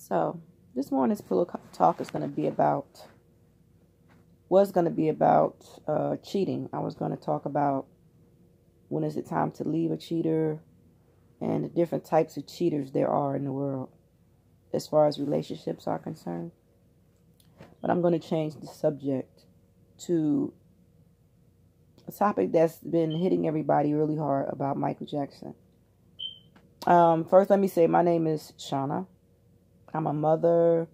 So, this morning's pillow talk is going to be about, cheating. I was going to talk about when is it time to leave a cheater and the different types of cheaters there are in the world as far as relationships are concerned. But I'm going to change the subject to a topic that's been hitting everybody really hard about Michael Jackson. First, let me say my name is Shauna. I'm a mother,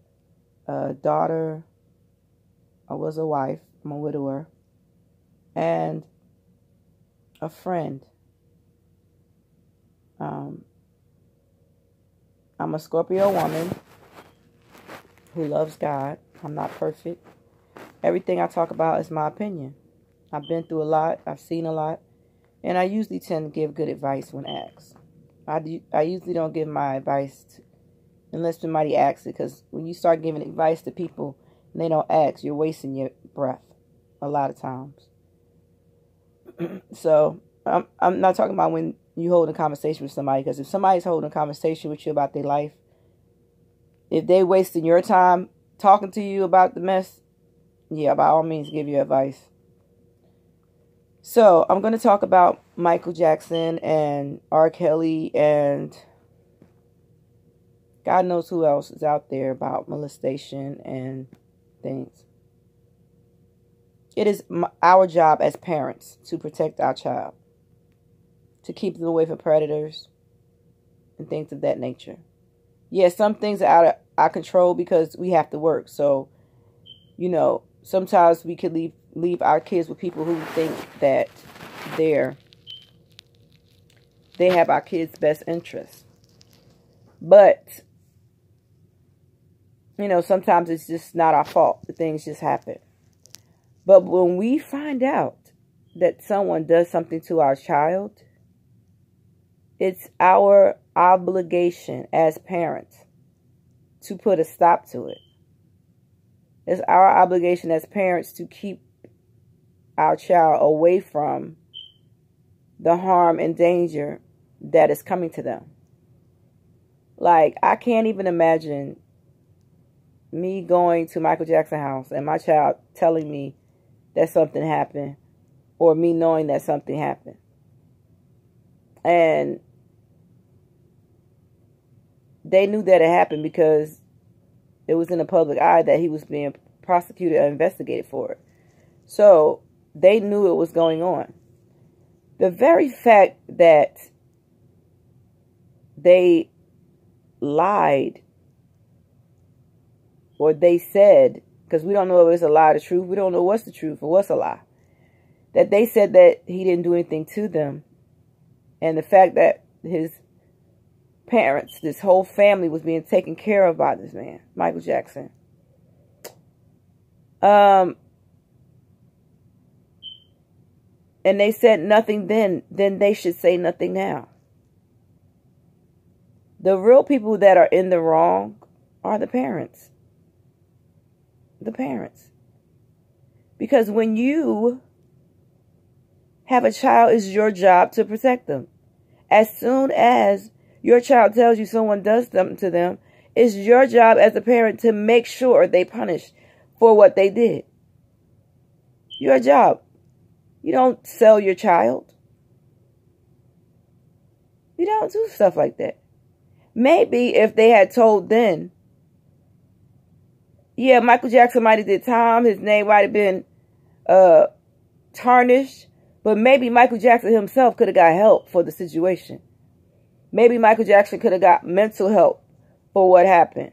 a daughter. I was a wife. I'm a widower. And a friend. I'm a Scorpio woman who loves God. I'm not perfect. Everything I talk about is my opinion. I've been through a lot. I've seen a lot. And I usually tend to give good advice when asked. I usually don't give my advice unless somebody asks it. Because when you start giving advice to people and they don't ask, you're wasting your breath a lot of times. So I'm not talking about when you hold a conversation with somebody. Because if somebody's holding a conversation with you about their life, if they wasting your time talking to you about the mess, yeah, by all means, give your advice. So, I'm going to talk about Michael Jackson and R. Kelly and God knows who else is out there about molestation and things. It is our job as parents to protect our child, to keep them away from predators and things of that nature. Yes, some things are out of our control because we have to work. So, sometimes we could leave our kids with people who think that they have our kids' best interests. But, sometimes it's just not our fault. The things just happen. But when we find out that someone does something to our child, it's our obligation as parents to put a stop to it. It's our obligation as parents to keep our child away from the harm and danger that is coming to them. Like, I can't even imagine me going to Michael Jackson's house and my child telling me that something happened, or me knowing that something happened. And they knew that it happened because it was in the public eye that he was being prosecuted or investigated for it. So they knew it was going on. The very fact that they lied, or they said, because we don't know if it's a lie or the truth. We don't know what's the truth or what's a lie. That they said that he didn't do anything to them. And the fact that his parents, this whole family was being taken care of by this man, Michael Jackson. And they said nothing then they should say nothing now. The real people that are in the wrong are the parents. The parents. Because when you have a child, it's your job to protect them. As soon as your child tells you someone does something to them, it's your job as a parent to make sure they punish for what they did. Your job. You don't sell your child. You don't do stuff like that. Maybe if they had told then, yeah, Michael Jackson might have did time. His name might have been tarnished. But maybe Michael Jackson himself could have got help for the situation. Maybe Michael Jackson could have got mental help for what happened.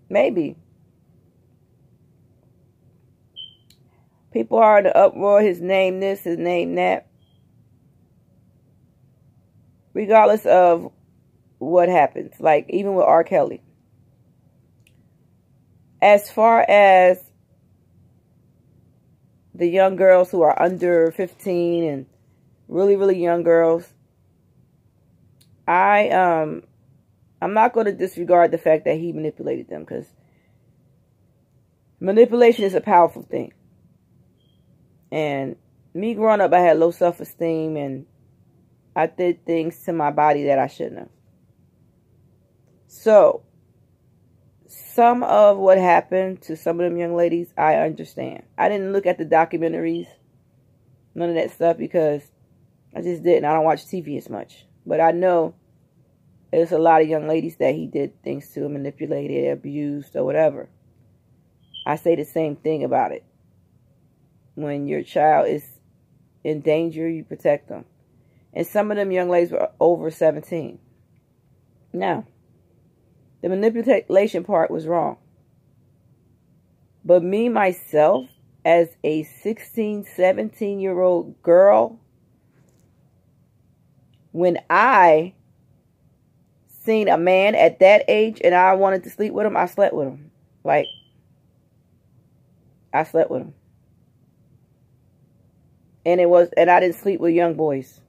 Maybe. People are in the uproar. His name this, his name that. Regardless of what happens. Like, even with R. Kelly. As far as the young girls who are under 15 and really, really young girls, I'm not going to disregard the fact that he manipulated them, because manipulation is a powerful thing. And me growing up, I had low self-esteem and I did things to my body that I shouldn't have. So, some of what happened to some of them young ladies, I understand. I didn't look at the documentaries, none of that stuff, because I just didn't. I don't watch TV as much. But I know there's a lot of young ladies that he did things to, manipulated, abused, or whatever. I say the same thing about it. When your child is in danger, you protect them. And some of them young ladies were over 17. Now, the manipulation part was wrong. But me, myself, as a 16, 17-year-old girl, when I seen a man at that age and I wanted to sleep with him, I slept with him. Like, I slept with him. And I didn't sleep with young boys.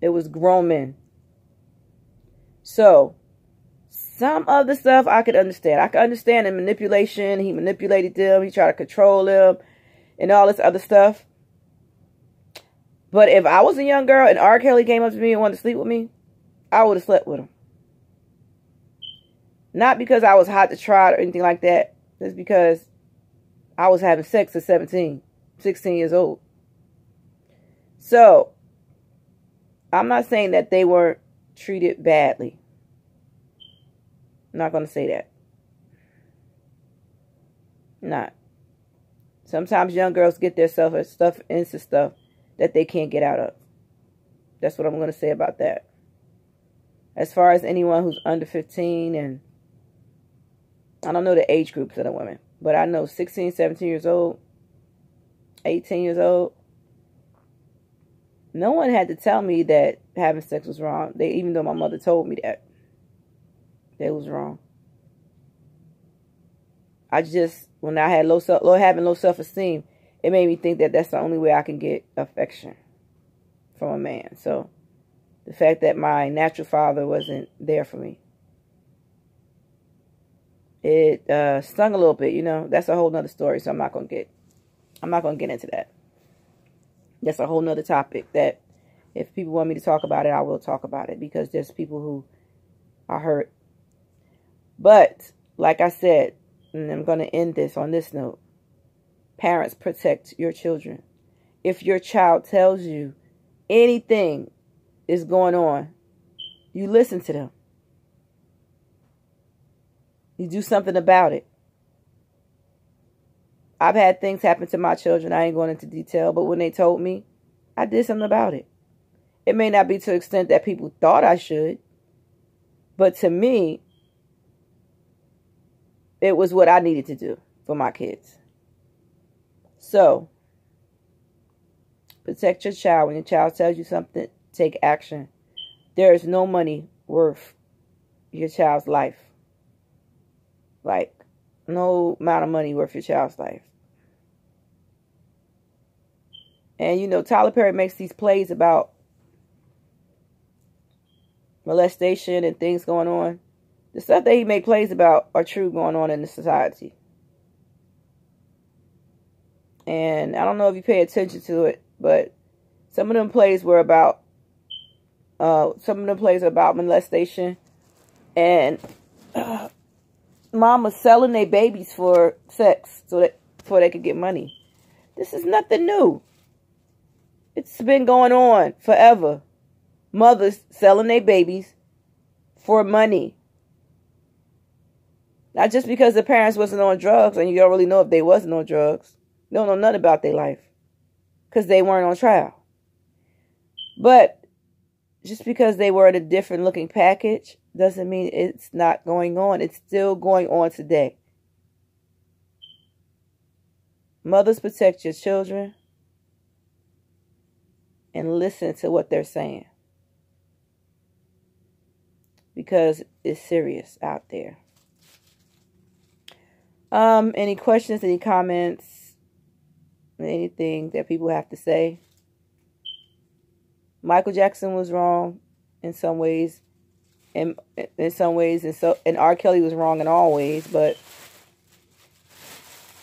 It was grown men. So, some of the stuff I could understand. I could understand the manipulation. He manipulated them. He tried to control them and all this other stuff. But if I was a young girl and R. Kelly came up to me and wanted to sleep with me, I would have slept with him. Not because I was hot to trot or anything like that. Just because I was having sex at 16 years old. So, I'm not saying that they weren't treated badly. I'm not going to say that. Not. Sometimes young girls get themselves stuff into stuff that they can't get out of. That's what I'm going to say about that. As far as anyone who's under 15, and I don't know the age groups of the women, but I know 16, 17 years old, 18 years old. No one had to tell me that having sex was wrong. Even though my mother told me that. It was wrong. I just, when I had having low self-esteem, it made me think that that's the only way I can get affection from a man. So, the fact that my natural father wasn't there for me, it stung a little bit, you know. That's a whole nother story, so I'm not gonna get into that. That's a whole nother topic that if people want me to talk about it, I will talk about it, because there's people who are hurt. But, like I said, and I'm going to end this on this note, parents, protect your children. If your child tells you anything is going on, you listen to them. You do something about it. I've had things happen to my children. I ain't going into detail, but when they told me, I did something about it. It may not be to the extent that people thought I should, but to me, it was what I needed to do for my kids. So, protect your child. When your child tells you something, take action. There is no money worth your child's life. Like, no amount of money worth your child's life. And, you know, Tyler Perry makes these plays about molestation and things going on. The stuff that he made plays about are true going on in the society. And I don't know if you pay attention to it, but some of them plays were about, molestation. And mamas selling their babies for sex before they could get money. This is nothing new. It's been going on forever. Mothers selling their babies for money. Not just because the parents wasn't on drugs, and you don't really know if they wasn't on drugs. You don't know nothing about their life, because they weren't on trial. But just because they were in a different looking package doesn't mean it's not going on. It's still going on today. Mothers, protect your children and listen to what they're saying, because it's serious out there. Any questions, any comments, anything that people have to say? Michael Jackson was wrong in some ways, and R. Kelly was wrong in all ways, but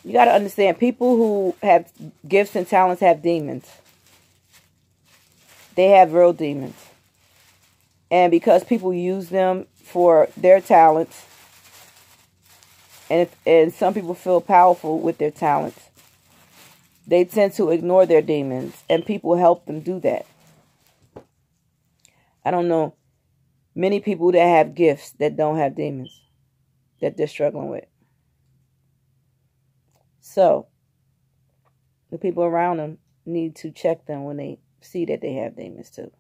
you got to understand, people who have gifts and talents have demons. They have real demons. And because people use them for their talents. And some people feel powerful with their talents. They tend to ignore their demons, and people help them do that. I don't know many people that have gifts that don't have demons that they're struggling with. So, the people around them need to check them when they see that they have demons too.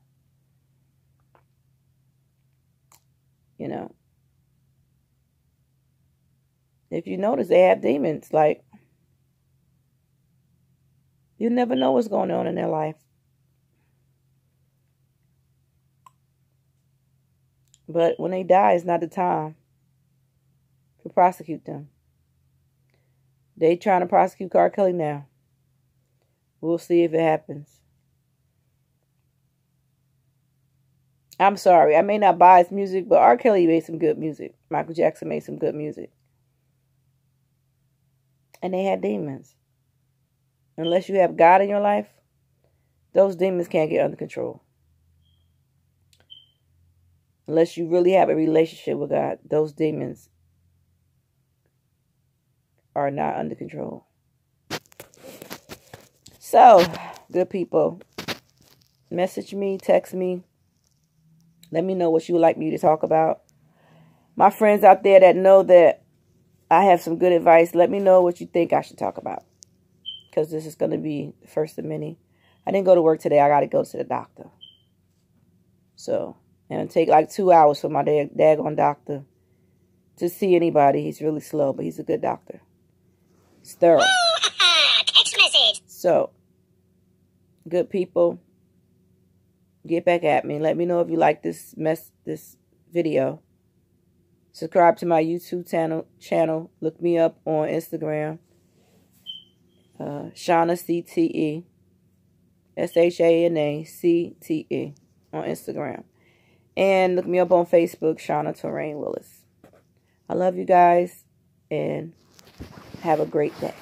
You know, if you notice they have demons, like, you never know what's going on in their life. But when they die, it's not the time to prosecute them. They trying to prosecute R. Kelly now. We'll see if it happens. I'm sorry, I may not buy his music, but R. Kelly made some good music. Michael Jackson made some good music. And they had demons. Unless you have God in your life, those demons can't get under control. Unless you really have a relationship with God, those demons are not under control. So, good people, message me, text me. Let me know what you would like me to talk about. My friends out there that know that I have some good advice, let me know what you think I should talk about. Because this is going to be the first of many. I didn't go to work today. I got to go to the doctor. So, and it'll take like 2 hours for my daggone doctor to see anybody. He's really slow, but he's a good doctor. He's thorough. Text message. So, good people, get back at me. Let me know if you like this video. Subscribe to my YouTube channel. Look me up on Instagram. Shana CTE. SHANA-CTE on Instagram. And look me up on Facebook, Shana Terrain Willis. I love you guys, and have a great day.